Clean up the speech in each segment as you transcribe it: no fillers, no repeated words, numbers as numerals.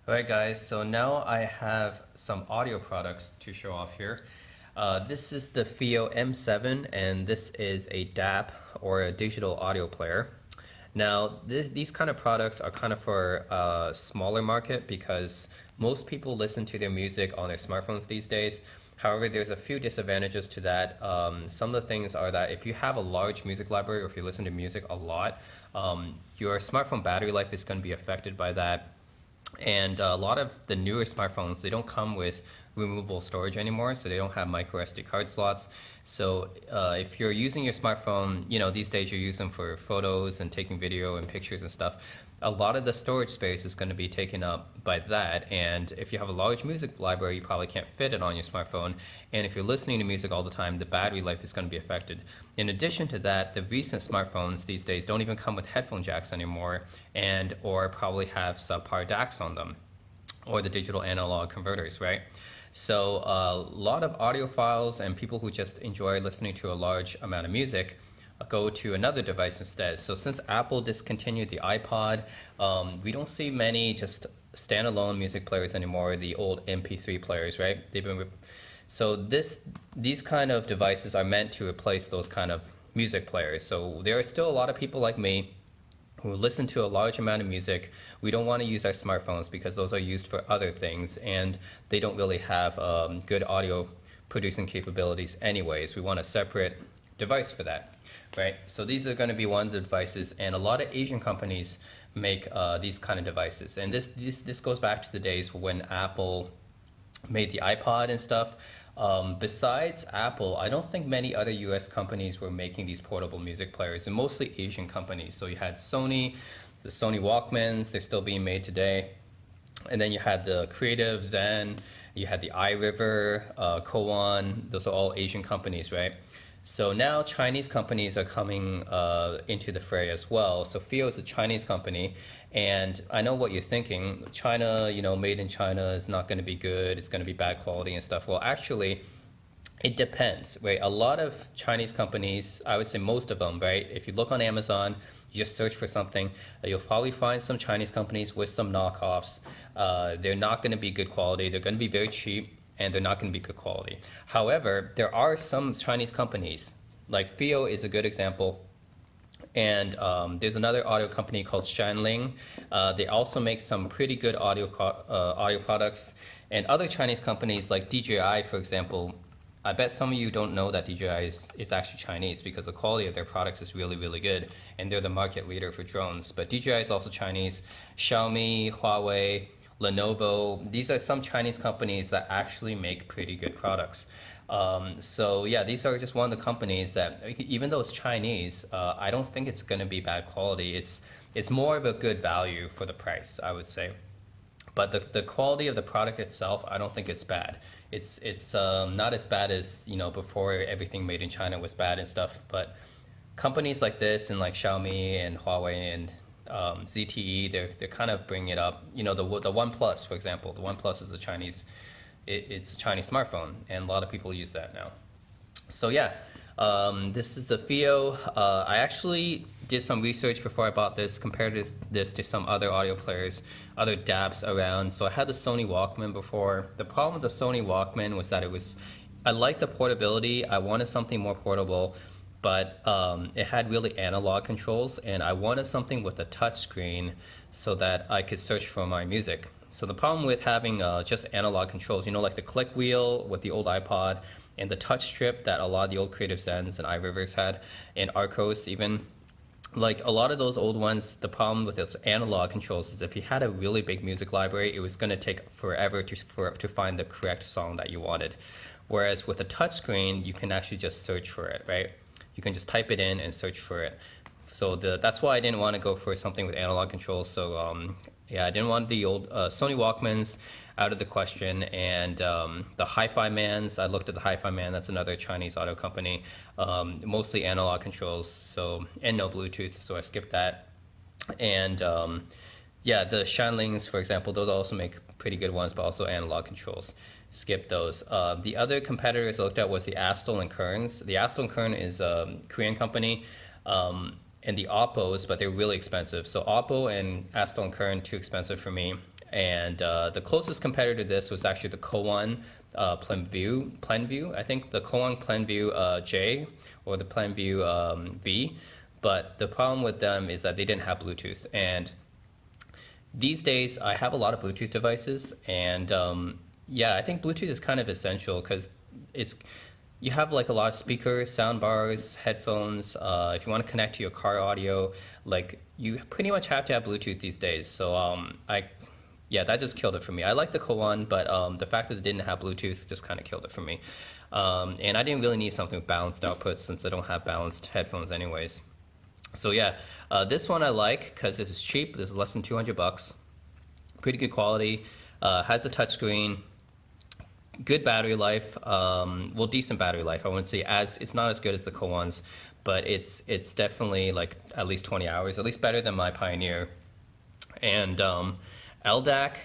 Alright guys, so now I have some audio products to show off here. This is the FiiO M7 and this is a DAP or a digital audio player. Now these kind of products are kind of for a smaller market because most people listen to their music on their smartphones these days. However, there's a few disadvantages to that. Some of the things are that if you have a large music library or if you listen to music a lot, your smartphone battery life is going to be affected by that. And a lot of the newer smartphones, they don't come with removable storage anymore, so they don't have micro SD card slots. So if you're using your smartphone, these days you're using them for photos and taking video and pictures and stuff, a lot of the storage space is going to be taken up by that. And if you have a large music library, you probably can't fit it on your smartphone. And if you're listening to music all the time, the battery life is going to be affected. In addition to that, the recent smartphones these days don't even come with headphone jacks anymore or probably have subpar DACs on them or the digital analog converters, right? So a lot of audiophiles and people who just enjoy listening to a large amount of music go to another device instead. So since Apple discontinued the iPod, we don't see many just standalone music players anymore, the old MP3 players, right? So these kind of devices are meant to replace those kind of music players. So there are still a lot of people like me who listen to a large amount of music. We don't want to use our smartphones because those are used for other things and they don't really have good audio producing capabilities anyways. We want a separate device for that, right? So these are going to be one of the devices, and a lot of Asian companies make these kind of devices. And this goes back to the days when Apple made the iPod and stuff. Besides Apple, I don't think many other US companies were making these portable music players, and mostly Asian companies. So you had Sony, the Sony Walkmans, they're still being made today. And then you had the Creative, Zen, you had the iRiver, Koan, those are all Asian companies, right? So now Chinese companies are coming into the fray as well. So FiiO is a Chinese company, and I know what you're thinking. China, made in China is not going to be good. It's going to be bad quality and stuff. Well, actually, it depends, right? A lot of Chinese companies, I would say most of them, right? If you look on Amazon, you just search for something, you'll probably find some Chinese companies with some knockoffs. They're not going to be good quality. They're going to be very cheap, and they're not going to be good quality. However, there are some Chinese companies, like FiiO is a good example, and there's another audio company called Shanling. They also make some pretty good audio products, and other Chinese companies like DJI, for example. I bet some of you don't know that DJI is actually Chinese because the quality of their products is really, really good, and they're the market leader for drones. But DJI is also Chinese. Xiaomi, Huawei, Lenovo, these are some Chinese companies that actually make pretty good products. So yeah, these are just one of the companies that, even though it's Chinese, I don't think it's going to be bad quality. It's more of a good value for the price, I would say. But the quality of the product itself, I don't think it's bad. It's not as bad as before everything made in China was bad and stuff. But companies like this and like Xiaomi and Huawei and ZTE, they're kind of bringing it up. The OnePlus, for example. The OnePlus is it's a Chinese smartphone, and a lot of people use that now. So yeah, this is the FiiO. I actually did some research before I bought this, compared this to some other audio players, other DAPs around. So I had the Sony Walkman before. The problem with the Sony Walkman was that I liked the portability. I wanted something more portable, but it had really analog controls, and I wanted something with a touch screen so that I could search for my music. So the problem with having just analog controls, like the click wheel with the old iPod and the touch strip that a lot of the old Creative Zens and iRivers had, and Arcos even, like a lot of those old ones, the problem with its analog controls is if you had a really big music library, it was going to take forever to find the correct song that you wanted. Whereas with a touch screen, you can actually just search for it, right? You can just type it in and search for it. So that's why I didn't want to go for something with analog controls. So yeah, I didn't want the old Sony Walkmans out of the question. And the Hi-Fi Mans, I looked at the Hi-Fi Man. That's another Chinese audio company, mostly analog controls, and no Bluetooth. So I skipped that. And yeah, the Shanlings, for example, those also make pretty good ones, but also analog controls. Skip those. The other competitors I looked at was the Astel and Kearns. The Astel and Kearns is a Korean company, and the Oppos, but they're really expensive. So Oppo and Astel and Kearns, too expensive for me. And the closest competitor to this was actually the Koan Planview. I think the Koan Planview J or the Planview V. But the problem with them is that they didn't have Bluetooth. And these days, I have a lot of Bluetooth devices, and yeah, I think Bluetooth is kind of essential because you have like a lot of speakers, sound bars, headphones. If you want to connect to your car audio, like you pretty much have to have Bluetooth these days. So yeah, that just killed it for me. I like the Koan, but the fact that it didn't have Bluetooth just kind of killed it for me. And I didn't really need something with balanced outputs since I don't have balanced headphones anyways. So yeah, this one I like because this is cheap. This is less than 200 bucks. Pretty good quality. Has a touchscreen. Good battery life. Well, decent battery life. I wouldn't say it's not as good as the Koans, but it's definitely like at least 20 hours, at least better than my Pioneer. And LDAC,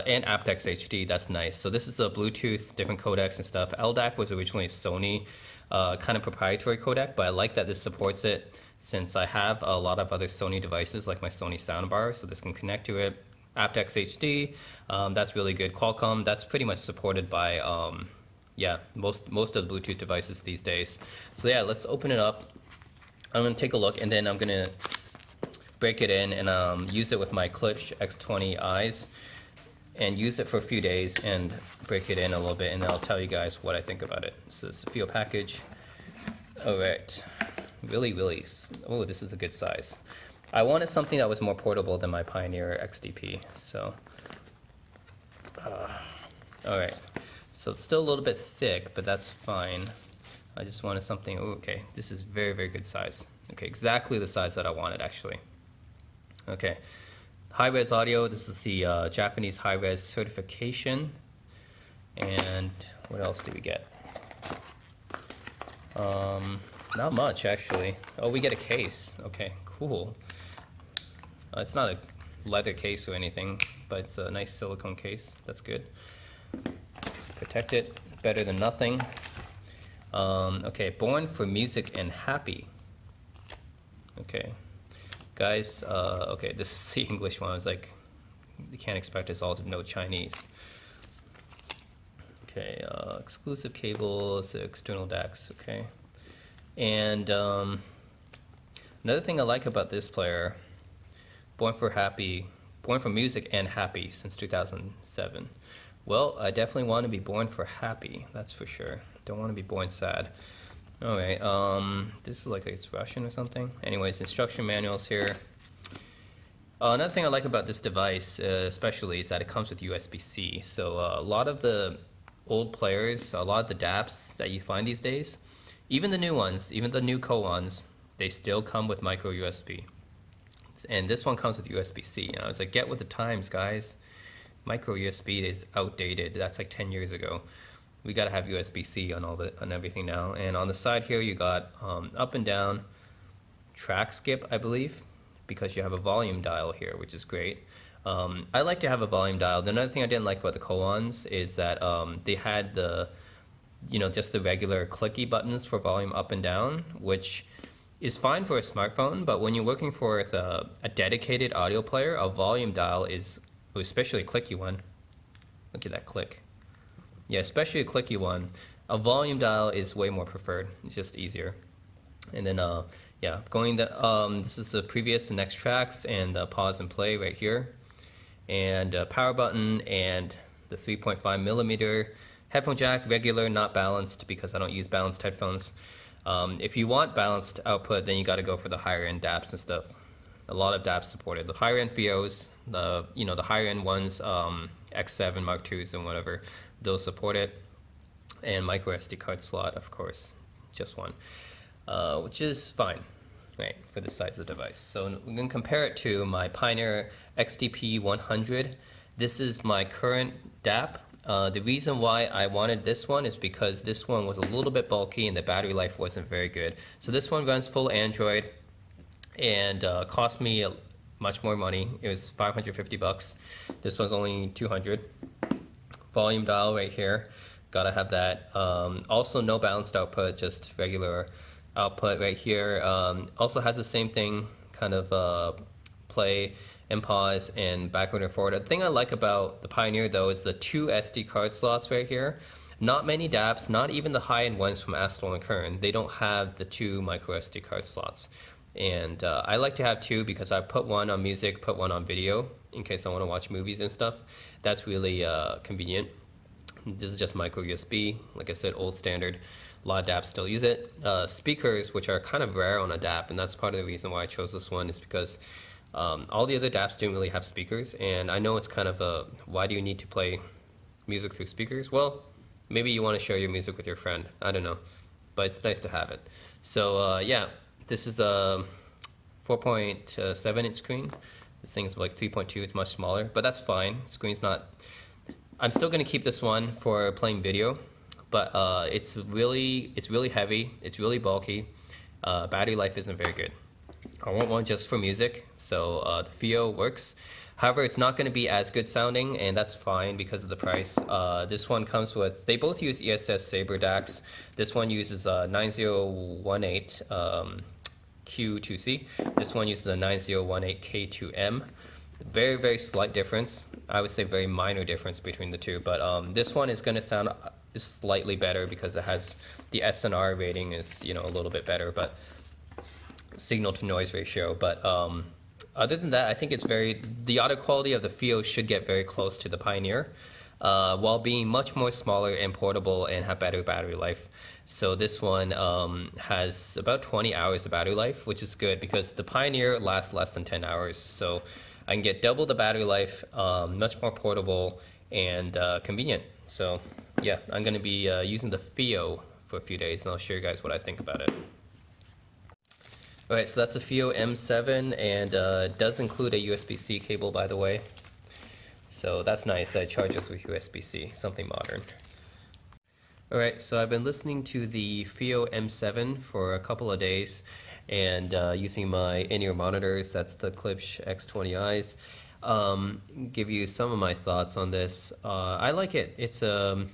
and aptX HD, that's nice. So this is a Bluetooth, different codecs and stuff. LDAC was originally a Sony kind of proprietary codec, but I like that this supports it since I have a lot of other Sony devices like my Sony soundbar, so this can connect to it. aptX HD, that's really good. Qualcomm, that's pretty much supported by yeah, most of the Bluetooth devices these days. So yeah, let's open it up. I'm gonna take a look, and then I'm gonna break it in and use it with my Klipsch X20Is and use it for a few days and break it in a little bit, and then I'll tell you guys what I think about it. So this is the FiiO package. All right, really, oh, this is a good size. I wanted something that was more portable than my Pioneer XDP, so. All right, so it's still a little bit thick, but that's fine. I just wanted something, ooh, okay, this is very, very good size. Okay, exactly the size that I wanted, actually. Okay, high-res audio, this is the Japanese high-res certification. And what else do we get? Not much, actually. Oh, we get a case. Okay, cool. It's not a leather case or anything, but it's a nice silicone case. That's good. Protect it, better than nothing. Okay, born for music and happy. Okay, guys, okay, this is the English one. I was like, you can't expect us all to know Chinese. Okay, exclusive cables, external DACs, okay. And another thing I like about this player, born for music and happy since 2007. Well, I definitely want to be born for happy, that's for sure. Don't want to be born sad. All right, this is like it's Russian or something. Anyways, instruction manuals here. Another thing I like about this device, especially, is that it comes with USB-C. So a lot of the old players, a lot of the DAPs that you find these days, even the new ones, even the new Koans, they still come with micro USB. And this one comes with USB-C. And I was like, get with the times, guys. Micro USB is outdated. That's like 10 years ago. We gotta have USB-C on everything now. And on the side here, you got up and down track skip, I believe, because you have a volume dial here, which is great. I like to have a volume dial. Another thing I didn't like about the Koans is that they had the, just the regular clicky buttons for volume up and down, which is fine for a smartphone, but when you're looking for a dedicated audio player, a volume dial is, especially a clicky one. Look at that click. Yeah, especially a clicky one. A volume dial is way more preferred. It's just easier. And then, yeah, this is the previous, the next tracks, and pause and play right here. And power button, and the 3.5 millimeter headphone jack, regular, not balanced, because I don't use balanced headphones. If you want balanced output, then you got to go for the higher end DAPs and stuff. A lot of DAPs supported. The higher end FiiOs, the higher end ones, X7 Mark IIs and whatever, those support it. And micro SD card slot, of course, just one, which is fine, right, for the size of the device. So we're going to compare it to my Pioneer XDP 100. This is my current DAP. The reason why I wanted this one is because this one was a little bit bulky and the battery life wasn't very good. So this one runs full Android and cost me much more money. It was 550 bucks. This one's only 200. Volume dial right here, gotta have that. Also no balanced output, just regular output right here. Also has the same thing, kind of play and pause and backward and forward. The thing I like about the Pioneer though is the 2 SD card slots right here. Not many DAPs, not even the high-end ones from Astral and Kern, they don't have the 2 micro SD card slots. And I like to have 2 because I put one on music, put one on video in case I want to watch movies and stuff. That's really convenient. This is just micro USB, like I said, old standard. A lot of DAPs still use it. Speakers, which are kind of rare on a DAP, and that's part of the reason why I chose this one, is because all the other DAPs don't really have speakers, and I know it's kind of a, why do you need to play music through speakers? Well, maybe you want to share your music with your friend. I don't know, but it's nice to have it. So yeah, this is a 4.7 inch screen. This thing's like 3.2, it's much smaller, but that's fine. Screen's not, I'm still gonna keep this one for playing video, but it's really heavy, it's really bulky. Battery life isn't very good. I want one just for music, so the FiiO works. However, it's not going to be as good sounding, and that's fine because of the price. This one comes with, they both use ESS Sabre DACs. This one uses 9018 Q2C. This one uses a 9018 K2M. Very, very slight difference. I would say very minor difference between the two, but this one is going to sound slightly better because it has the SNR rating is, you know, a little bit better, but signal to noise ratio. But other than that, I think it's the audio quality of the FiiO should get very close to the Pioneer, while being much more smaller and portable and have better battery life. So this one has about 20 hours of battery life, which is good because the Pioneer lasts less than 10 hours. So I can get double the battery life, much more portable and convenient. So yeah, I'm going to be using the FiiO for a few days, and I'll show you guys what I think about it. Alright, so that's a FiiO M7, and it does include a USB-C cable, by the way. So that's nice that it charges with USB-C, something modern. Alright, so I've been listening to the FiiO M7 for a couple of days, and using my in-ear monitors, that's the Klipsch X20Is. Give you some of my thoughts on this. I like it. It's a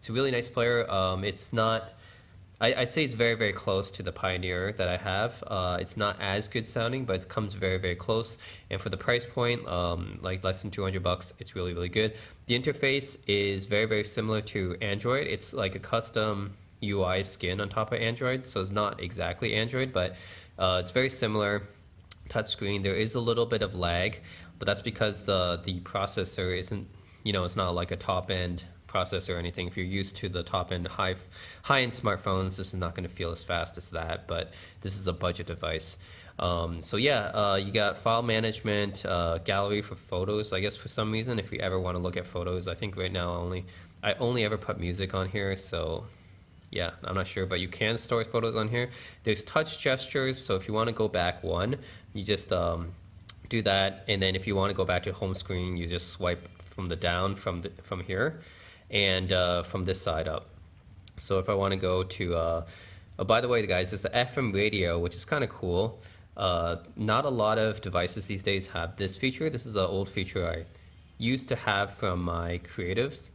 really nice player. It's not, I'd say it's very, very close to the Pioneer that I have. It's not as good sounding, but it comes very, very close. And for the price point, like less than 200 bucks, it's really, really good. The interface is very, very similar to Android. It's like a custom UI skin on top of Android, so it's not exactly Android, but it's very similar. Touchscreen, there is a little bit of lag, but that's because the processor isn't, you know, it's not like a top-end processor or anything. If you're used to the top-end high-end smartphones, this is not going to feel as fast as that, but this is a budget device. So yeah, you got file management, gallery for photos. I guess for some reason, if you ever want to look at photos, I think right now I only ever put music on here, so yeah, I'm not sure, but you can store photos on here. There's touch gestures, so if you want to go back one, you just do that, and then if you want to go back to home screen, you just swipe from the down from here, and from this side up. So if I want to go to, oh, by the way, guys, it's the FM radio, which is kind of cool. Not a lot of devices these days have this feature. This is an old feature I used to have from my creatives.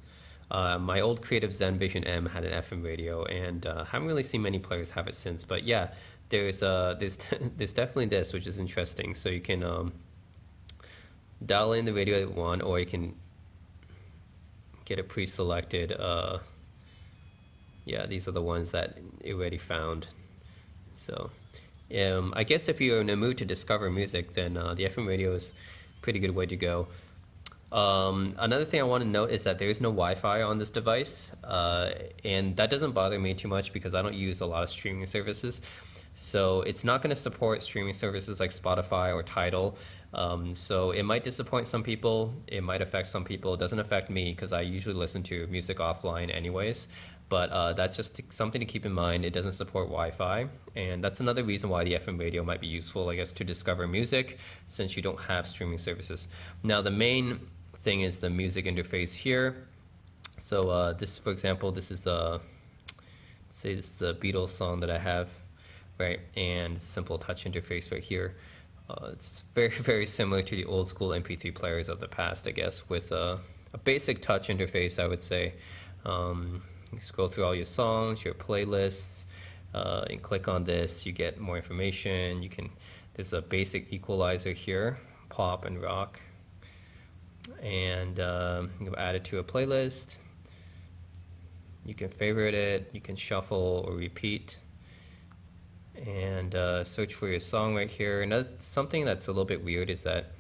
My old Creative Zen Vision M had an FM radio, and haven't really seen many players have it since. But yeah, there's definitely this, which is interesting. So you can dial in the radio you want, or you can get a pre-selected. Yeah, these are the ones that it already found. So I guess if you're in a mood to discover music, then the FM radio is a pretty good way to go. Another thing I want to note is that there is no Wi-Fi on this device, and that doesn't bother me too much because I don't use a lot of streaming services. So it's not going to support streaming services like Spotify or Tidal. So it might disappoint some people, it might affect some people. It doesn't affect me because I usually listen to music offline anyways. But that's just something to keep in mind. It doesn't support Wi-Fi, and that's another reason why the FM radio might be useful, I guess, to discover music since you don't have streaming services. Now the main thing is the music interface here. So this, for example, this is say this is the Beatles song that I have, right? And simple touch interface right here. It's very, very similar to the old school MP3 players of the past, I guess, with a basic touch interface, I would say. You scroll through all your songs, your playlists, and click on this, you get more information. There's a basic equalizer here, pop and rock. And you can add it to a playlist. You can favorite it, you can shuffle or repeat, and search for your song right here. And something that's a little bit weird is that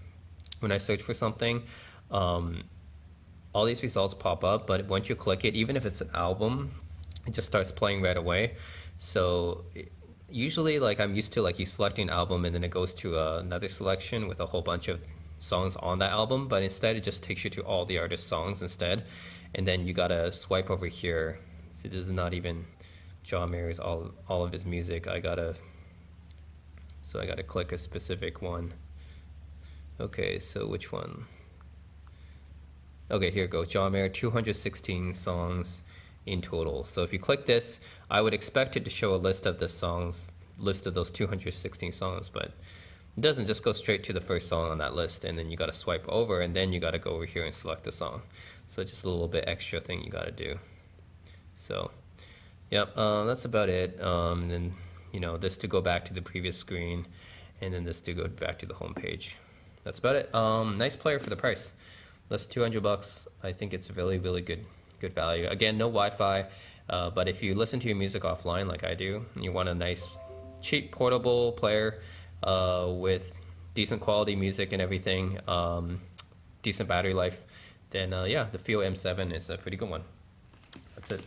when I search for something, all these results pop up, but once you click it, even if it's an album, it just starts playing right away. So usually, like, I'm used to like you selecting an album and then it goes to another selection with a whole bunch of songs on that album, but instead it just takes you to all the artist's songs instead, and then you gotta swipe over here. See, this is not even John Mayer's all of his music. I gotta click a specific one. Okay, so which one? Okay, here it goes. John Mayer, 216 songs in total. So if you click this, I would expect it to show a list of the songs, list of those 216 songs, but it doesn't. Just go straight to the first song on that list, and then you got to swipe over, and then you got to go over here and select the song. So just a little bit extra thing you got to do. So, yep, that's about it. And then, you know, this to go back to the previous screen, and then this to go back to the home page. That's about it. Nice player for the price. That's $200. I think it's a really, really good value. Again, no Wi-Fi, but if you listen to your music offline like I do, and you want a nice, cheap, portable player with decent quality music and everything, decent battery life, then yeah, the FiiO M7 is a pretty good one. That's it.